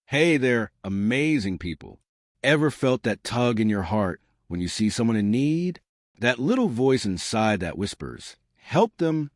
Hey there, amazing people. Ever felt that tug in your heart when you see someone in need? That little voice inside that whispers, help them.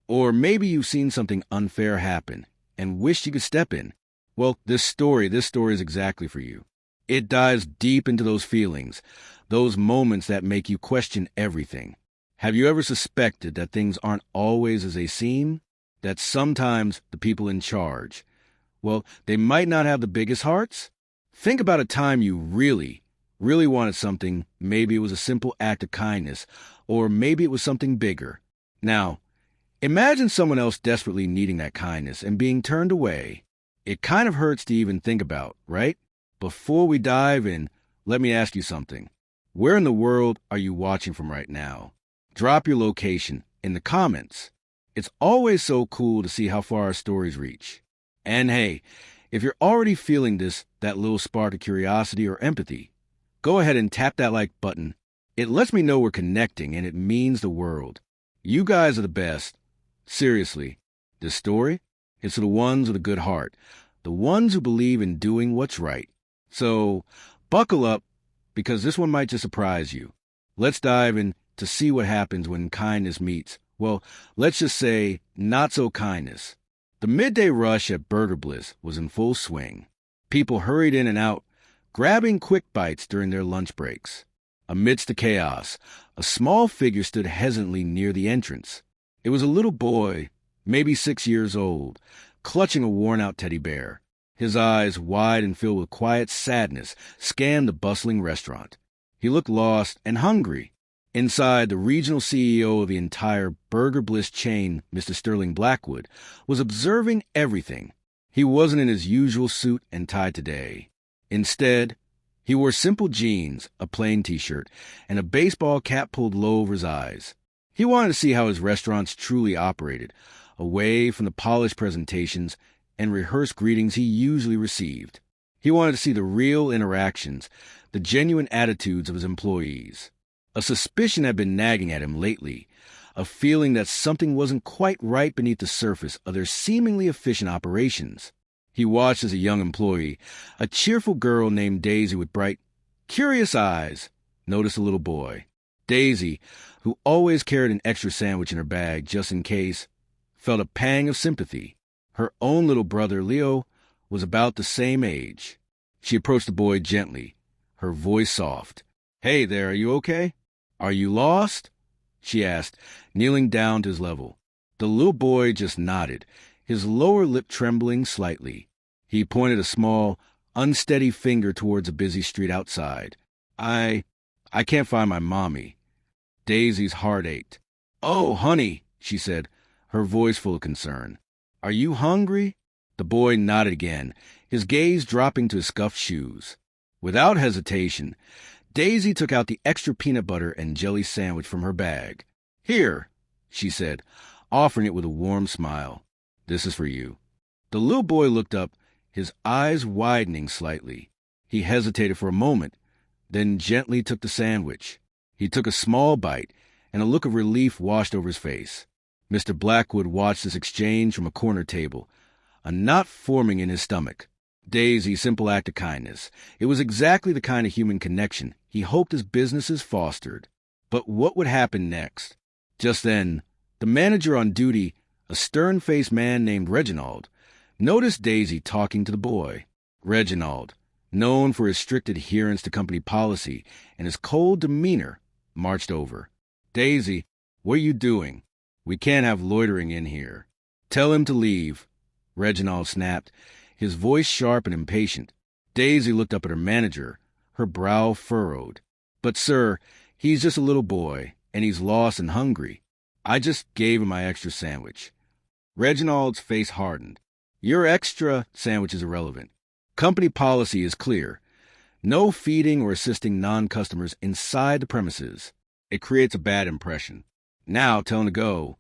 Or maybe you've seen something unfair happen and wished you could step in. Well, this story is exactly for you. It dives deep into those feelings, those moments that make you question everything. Have you ever suspected that things aren't always as they seem? That sometimes the people in charge, well, they might not have the biggest hearts? Think about a time you really wanted something. Maybe it was a simple act of kindness, or maybe it was something bigger. Now, imagine someone else desperately needing that kindness and being turned away. It kind of hurts to even think about, right? Before we dive in, let me ask you something. Where in the world are you watching from right now? Drop your location in the comments. It's always so cool to see how far our stories reach. And hey, if you're already feeling that little spark of curiosity or empathy, go ahead and tap that like button. It lets me know we're connecting and it means the world. You guys are the best. Seriously, this story, it's for the ones with a good heart, the ones who believe in doing what's right. So buckle up because this one might just surprise you. Let's dive in to see what happens when kindness meets, well, let's just say not so kindness. The midday rush at Burger Bliss was in full swing. People hurried in and out, grabbing quick bites during their lunch breaks. Amidst the chaos, a small figure stood hesitantly near the entrance. It was a little boy, maybe 6 years old, clutching a worn-out teddy bear. His eyes, wide and filled with quiet sadness, scanned the bustling restaurant. He looked lost and hungry. Inside, the regional CEO of the entire Burger Bliss chain, Mr. Sterling Blackwood, was observing everything. He wasn't in his usual suit and tie today. Instead, he wore simple jeans, a plain t-shirt, and a baseball cap pulled low over his eyes. He wanted to see how his restaurants truly operated, away from the polished presentations and rehearsed greetings he usually received. He wanted to see the real interactions, the genuine attitudes of his employees. A suspicion had been nagging at him lately, a feeling that something wasn't quite right beneath the surface of their seemingly efficient operations. He watched as a young employee, a cheerful girl named Daisy with bright, curious eyes, noticed a little boy. Daisy, who always carried an extra sandwich in her bag just in case, felt a pang of sympathy. Her own little brother, Leo, was about the same age. She approached the boy gently, her voice soft. "Hey there, are you okay? Are you lost?" she asked, kneeling down to his level. The little boy just nodded, his lower lip trembling slightly. He pointed a small, unsteady finger towards a busy street outside. I can't find my mommy." Daisy's heart ached. "Oh, honey," she said, her voice full of concern. "Are you hungry?" The boy nodded again, his gaze dropping to his scuffed shoes. Without hesitation, Daisy took out the extra peanut butter and jelly sandwich from her bag. "Here," she said, offering it with a warm smile. "This is for you." The little boy looked up, his eyes widening slightly. He hesitated for a moment, then gently took the sandwich. He took a small bite, and a look of relief washed over his face. Mr. Blackwood watched this exchange from a corner table, a knot forming in his stomach. Daisy's simple act of kindness. It was exactly the kind of human connection he hoped his businesses fostered. But what would happen next? Just then, the manager on duty, a stern-faced man named Reginald, noticed Daisy talking to the boy. Reginald, known for his strict adherence to company policy and his cold demeanor, marched over. "Daisy, what are you doing? We can't have loitering in here." "Tell him to leave," Reginald snapped, his voice sharp and impatient. Daisy looked up at her manager, her brow furrowed. "But, sir, he's just a little boy, and he's lost and hungry. I just gave him my extra sandwich." Reginald's face hardened. "Your extra sandwich is irrelevant. Company policy is clear. No feeding or assisting non-customers inside the premises. It creates a bad impression. Now tell him to go."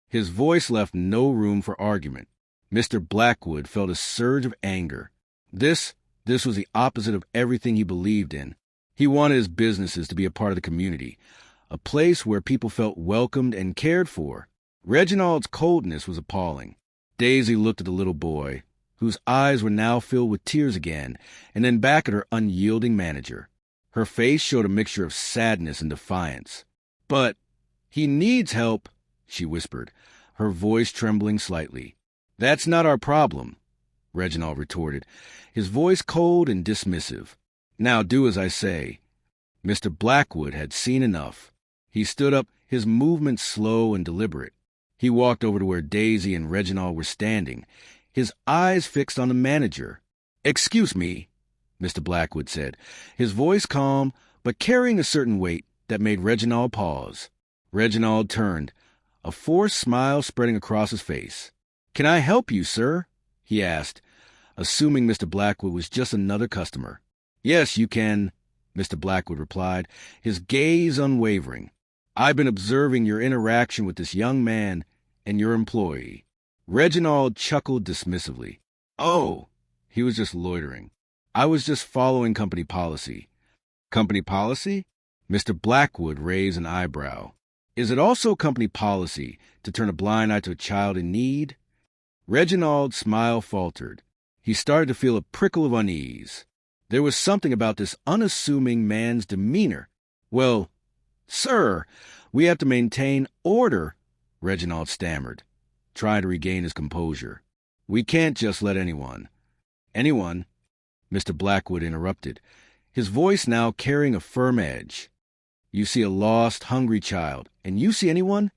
His voice left no room for argument. Mr. Blackwood felt a surge of anger. This was the opposite of everything he believed in. He wanted his businesses to be a part of the community, a place where people felt welcomed and cared for. Reginald's coldness was appalling. Daisy looked at the little boy, whose eyes were now filled with tears again, and then back at her unyielding manager. Her face showed a mixture of sadness and defiance. "But he needs help," she whispered, her voice trembling slightly. "That's not our problem," Reginald retorted, his voice cold and dismissive. "Now do as I say." Mr. Blackwood had seen enough. He stood up, his movements slow and deliberate. He walked over to where Daisy and Reginald were standing, his eyes fixed on the manager. "Excuse me," Mr. Blackwood said, his voice calm but carrying a certain weight that made Reginald pause. Reginald turned, a forced smile spreading across his face. "Can I help you, sir?" he asked, assuming Mr. Blackwood was just another customer. "Yes, you can," Mr. Blackwood replied, his gaze unwavering. "I've been observing your interaction with this young man and your employee." Reginald chuckled dismissively. "Oh," he was just loitering. "I was just following company policy." "Company policy?" Mr. Blackwood raised an eyebrow. "Is it also company policy to turn a blind eye to a child in need?" Reginald's smile faltered. He started to feel a prickle of unease. There was something about this unassuming man's demeanor. "Well, sir, we have to maintain order," Reginald stammered, trying to regain his composure. "We can't just let anyone." "Anyone?" Mr. Blackwood interrupted, his voice now carrying a firm edge. "You see a lost, hungry child, and you see anyone?"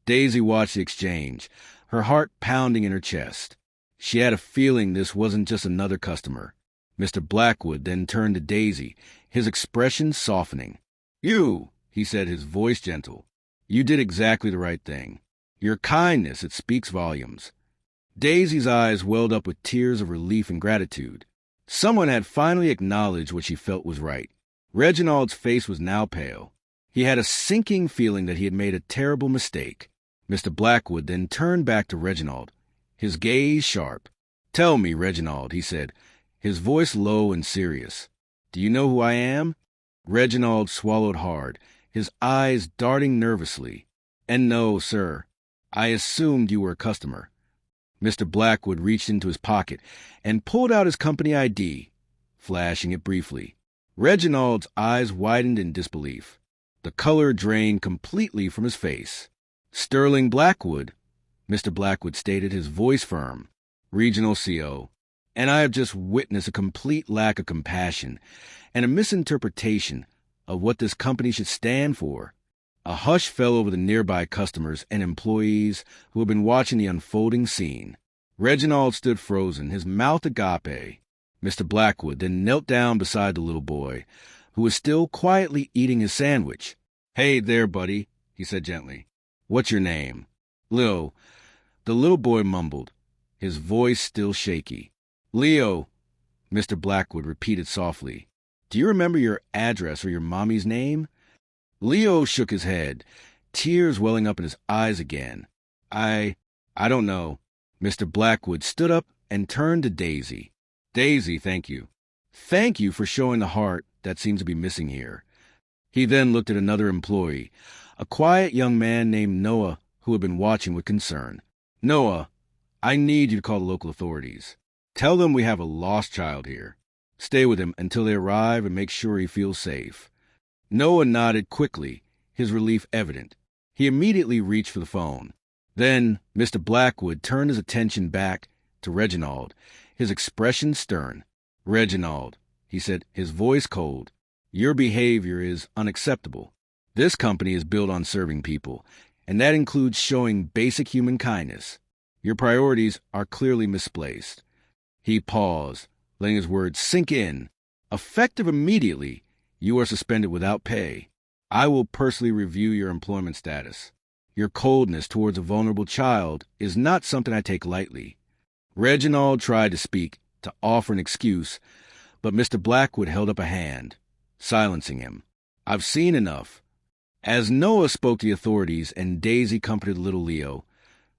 Daisy watched the exchange, her heart pounding in her chest. She had a feeling this wasn't just another customer. Mr. Blackwood then turned to Daisy, his expression softening. "You," he said, his voice gentle. "You did exactly the right thing. Your kindness, it speaks volumes." Daisy's eyes welled up with tears of relief and gratitude. Someone had finally acknowledged what she felt was right. Reginald's face was now pale. He had a sinking feeling that he had made a terrible mistake. Mr. Blackwood then turned back to Reginald, his gaze sharp. "Tell me, Reginald," he said, his voice low and serious. "Do you know who I am?" Reginald swallowed hard, his eyes darting nervously. "And no, sir. I assumed you were a customer." Mr. Blackwood reached into his pocket and pulled out his company ID, flashing it briefly. Reginald's eyes widened in disbelief. The color drained completely from his face. "Sterling Blackwood," Mr. Blackwood stated, his voice firm, "Regional CO. And I have just witnessed a complete lack of compassion and a misinterpretation of what this company should stand for." A hush fell over the nearby customers and employees who had been watching the unfolding scene. Reginald stood frozen, his mouth agape. Mr. Blackwood then knelt down beside the little boy, who was still quietly eating his sandwich. "Hey there, buddy," he said gently. "What's your name?" "Leo," the little boy mumbled, his voice still shaky. "Leo," Mr. Blackwood repeated softly. "Do you remember your address or your mommy's name?" Leo shook his head, tears welling up in his eyes again. I don't know." Mr. Blackwood stood up and turned to Daisy. "Daisy, thank you. Thank you for showing the heart that seems to be missing here." He then looked at another employee, a quiet young man named Noah, who had been watching with concern. "Noah, I need you to call the local authorities. Tell them we have a lost child here. Stay with him until they arrive and make sure he feels safe." Noah nodded quickly, his relief evident. He immediately reached for the phone. Then Mr. Blackwood turned his attention back to Reginald, his expression stern. "Reginald," he said, his voice cold, "your behavior is unacceptable. This company is built on serving people, and that includes showing basic human kindness. Your priorities are clearly misplaced." He paused, letting his words sink in. "Effective immediately, you are suspended without pay. I will personally review your employment status. Your coldness towards a vulnerable child is not something I take lightly." Reginald tried to speak, to offer an excuse, but Mr. Blackwood held up a hand, silencing him. "I've seen enough." As Noah spoke to the authorities and Daisy comforted little Leo,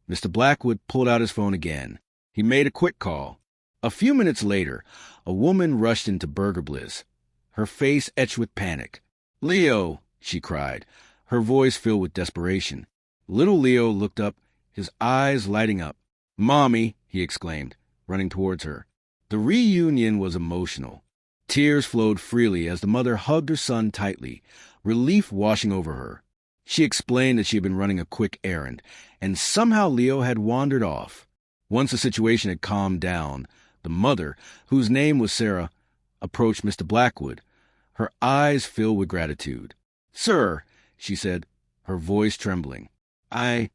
Mr. Blackwood pulled out his phone again. He made a quick call. A few minutes later, a woman rushed into Burger Bliss, her face etched with panic. "Leo!" she cried, her voice filled with desperation. Little Leo looked up, his eyes lighting up. "Mommy!" he exclaimed. running towards her. The reunion was emotional. Tears flowed freely as the mother hugged her son tightly, relief washing over her. She explained that she had been running a quick errand, and somehow Leo had wandered off. Once the situation had calmed down, the mother, whose name was Sarah, approached Mr. Blackwood, her eyes filled with gratitude. "Sir," she said, her voice trembling, I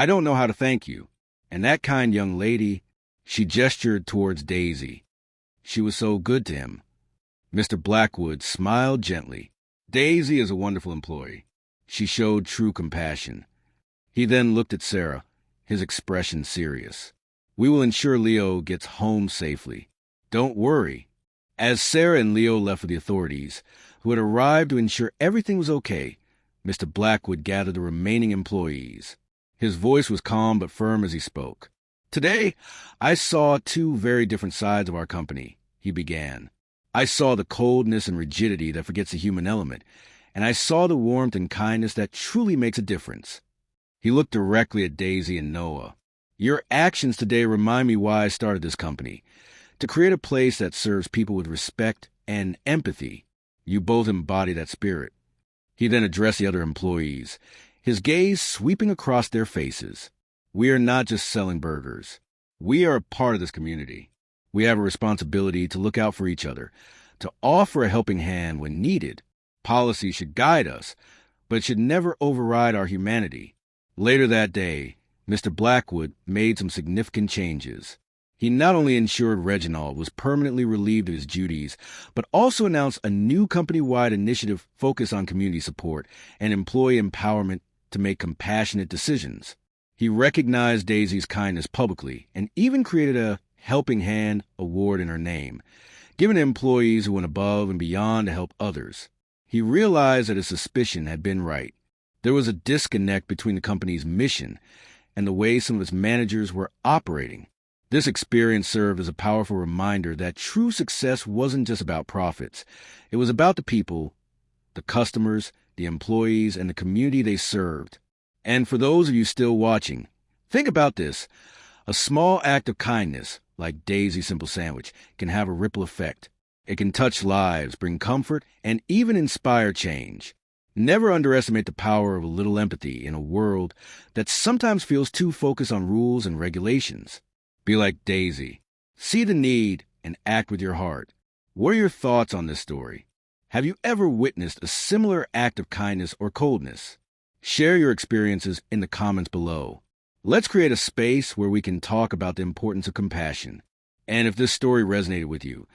don't know how to thank you. And that kind young lady," she gestured towards Daisy. "She was so good to him." Mr. Blackwood smiled gently. "Daisy is a wonderful employee. She showed true compassion." He then looked at Sarah, his expression serious. "We will ensure Leo gets home safely. Don't worry." As Sarah and Leo left with the authorities, who had arrived to ensure everything was okay, Mr. Blackwood gathered the remaining employees. His voice was calm but firm as he spoke. "Today, I saw two very different sides of our company," he began. "I saw the coldness and rigidity that forgets the human element, and I saw the warmth and kindness that truly makes a difference." He looked directly at Daisy and Noah. "Your actions today remind me why I started this company, to create a place that serves people with respect and empathy. You both embody that spirit." He then addressed the other employees, his gaze sweeping across their faces. "We are not just selling burgers. We are a part of this community. We have a responsibility to look out for each other, to offer a helping hand when needed. Policy should guide us, but it should never override our humanity." Later that day, Mr. Blackwood made some significant changes. He not only ensured Reginald was permanently relieved of his duties, but also announced a new company-wide initiative focused on community support and employee empowerment to make compassionate decisions. He recognized Daisy's kindness publicly and even created a Helping Hand award in her name, given to employees who went above and beyond to help others. He realized that his suspicion had been right. There was a disconnect between the company's mission and the way some of its managers were operating. This experience served as a powerful reminder that true success wasn't just about profits. It was about the people, the customers, the employees, and the community they served. And for those of you still watching, think about this. A small act of kindness, like Daisy's simple sandwich, can have a ripple effect. It can touch lives, bring comfort, and even inspire change. Never underestimate the power of a little empathy in a world that sometimes feels too focused on rules and regulations. Be like Daisy. See the need and act with your heart. What are your thoughts on this story? Have you ever witnessed a similar act of kindness or coldness? Share your experiences in the comments below. Let's create a space where we can talk about the importance of compassion. And if this story resonated with you,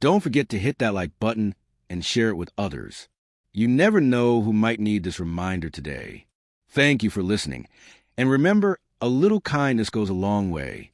don't forget to hit that like button and share it with others. You never know who might need this reminder today. Thank you for listening. And remember, a little kindness goes a long way.